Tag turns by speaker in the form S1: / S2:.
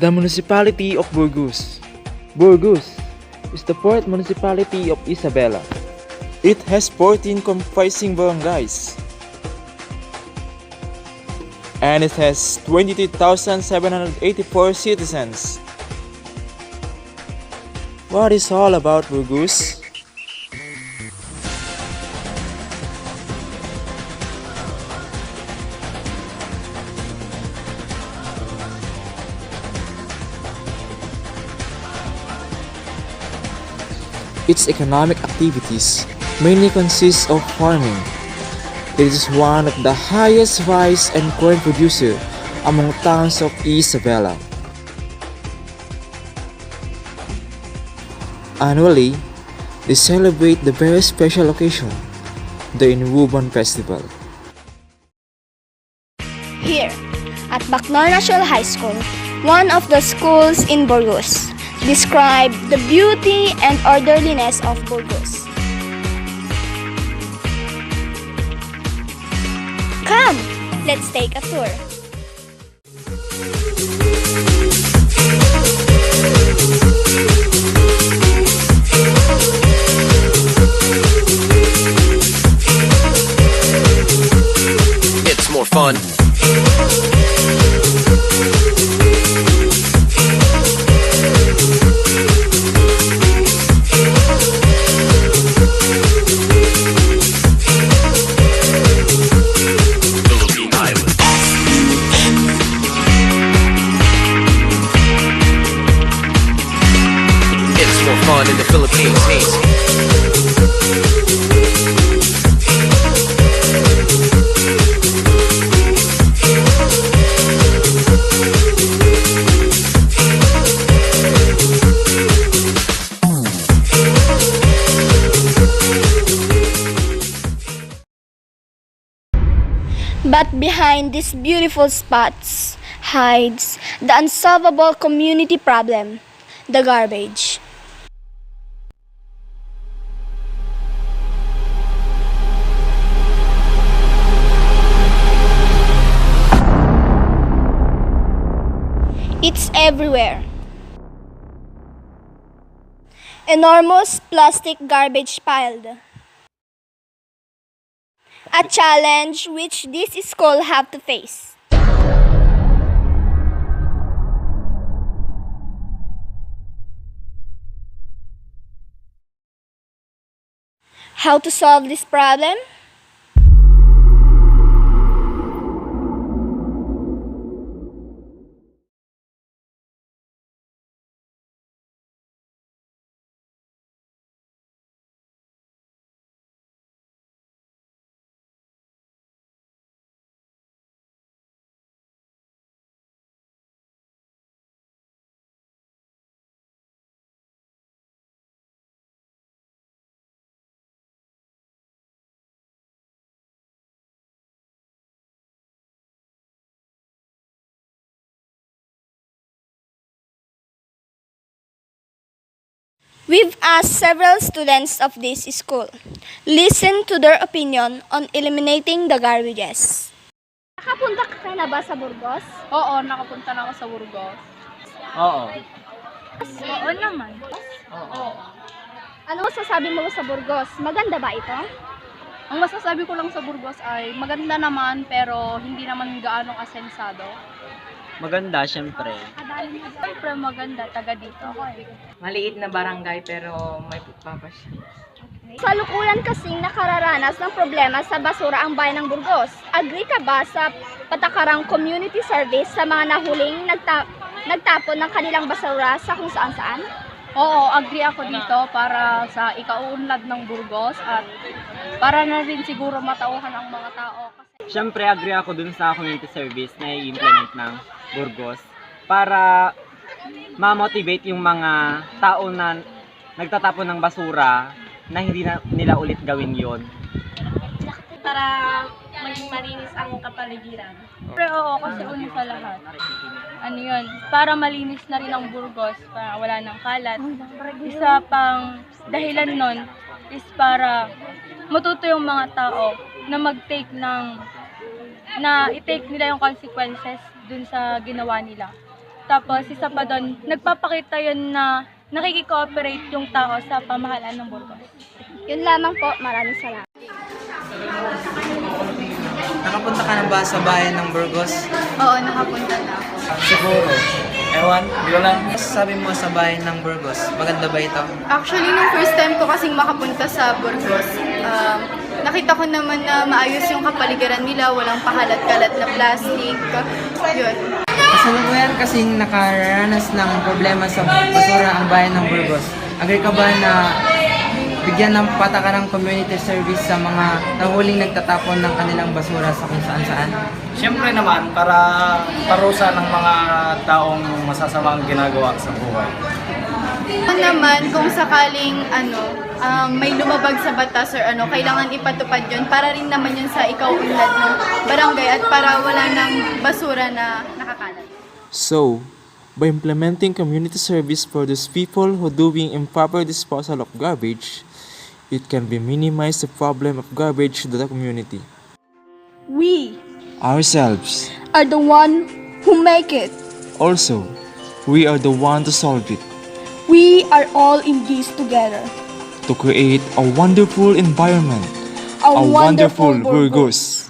S1: The municipality of Burgos. Burgos is the fourth municipality of Isabela. It has 14 comprising barangays. And it has 22,784 citizens. What is all about Burgos? Its economic activities mainly consist of farming. It is one of the highest rice and corn producer among towns of Isabela. Annually, they celebrate the very special occasion, the Inuuban Festival.
S2: Here, at Baclaran National High School, one of the schools in Burgos, describe the beauty and orderliness of Burgos. Come, let's take a tour.
S3: It's more fun. Philippine Islands. It's more fun in the Philippines.
S2: But behind these beautiful spots hides the unsolvable community problem, the garbage. It's everywhere. Enormous plastic garbage piled. A challenge which this school have to face. How to solve this problem? We've asked several students of this school. Listen to their opinion on eliminating the garbages. Nakapunta ka na ba sa Burgos?
S4: Oo, nakapunta na ako sa Burgos.
S1: Oo.
S4: Oo naman.
S1: Oo.
S2: Ano masasabi mo sa Burgos? Maganda ba ito?
S4: Ang masasabi ko lang sa Burgos ay maganda naman pero hindi naman gaano asensado.
S5: Maganda, syempre.
S4: Siyempre maganda, taga dito.
S6: Maliit na barangay pero may pagpapasya.
S2: Sa lukuyan kasing nakararanas ng problema sa basura ang bayan ng Burgos. Agree ka ba sa patakarang community service sa mga nahuling nagtapon ng kanilang basura sa kung saan-saan?
S4: Oo, agree ako dito para sa ikauunlad ng Burgos at para na rin siguro matauhan ang mga tao.
S5: Syempre, agree ako dun sa community service na i-implement ng Burgos para ma-motivate yung mga tao na nagtatapon ng basura na hindi na nila ulit gawin yon.
S4: Para maging malinis ang kapaligiran. Pero oo, kasi una sa lahat. Ano yun, para malinis na rin ang Burgos, para wala nang kalat. Isa pang dahilan nun is para matuto yung mga tao na i-take nila yung consequences dun sa ginawa nila. Tapos, isa pa doon, nagpapakita yun na nakikikooperate yung tao sa pamahalaan ng Burgos.
S2: Yun lamang po. Maraming salamat.
S7: Nakapunta ka na ba sa bayan ng Burgos?
S8: Oo, nakapunta na ako.
S7: Siguro. Ewan, di ko lang. Sabi mo sa bayan ng Burgos, maganda ba ito?
S8: Actually, nung first time ko kasing makapunta sa Burgos, nakita ko naman na maayos yung kapaligiran nila, walang pakalat-kalat na plastic. Yun.
S7: Kasalukuyan kasing nakaranas ng problema sa basura ang bayan ng Burgos. Agree ka ba na bigyan ng patakarang community service sa mga nahuling nagtatapon ng kanilang basura sa kung saan-saan?
S9: Siyempre naman, para parusa ng mga taong masasamang ginagawa sa buhay.
S8: Naman, kung sakaling may lumabag sa batas or kailangan ipatupad yun para rin naman yun sa ikaw-unlad ng barangay at para wala ng basura na nakakalat.
S1: So, by implementing community service for those people who doing improper disposal of garbage, it can be minimize the problem of garbage to the community.
S2: We
S1: Ourselves.
S2: are the one who make it.
S1: Also, we are the one to solve it,
S2: We are all in this together.
S1: to create a wonderful environment,
S2: A
S1: a wonderful
S2: wonderful
S1: Burgos.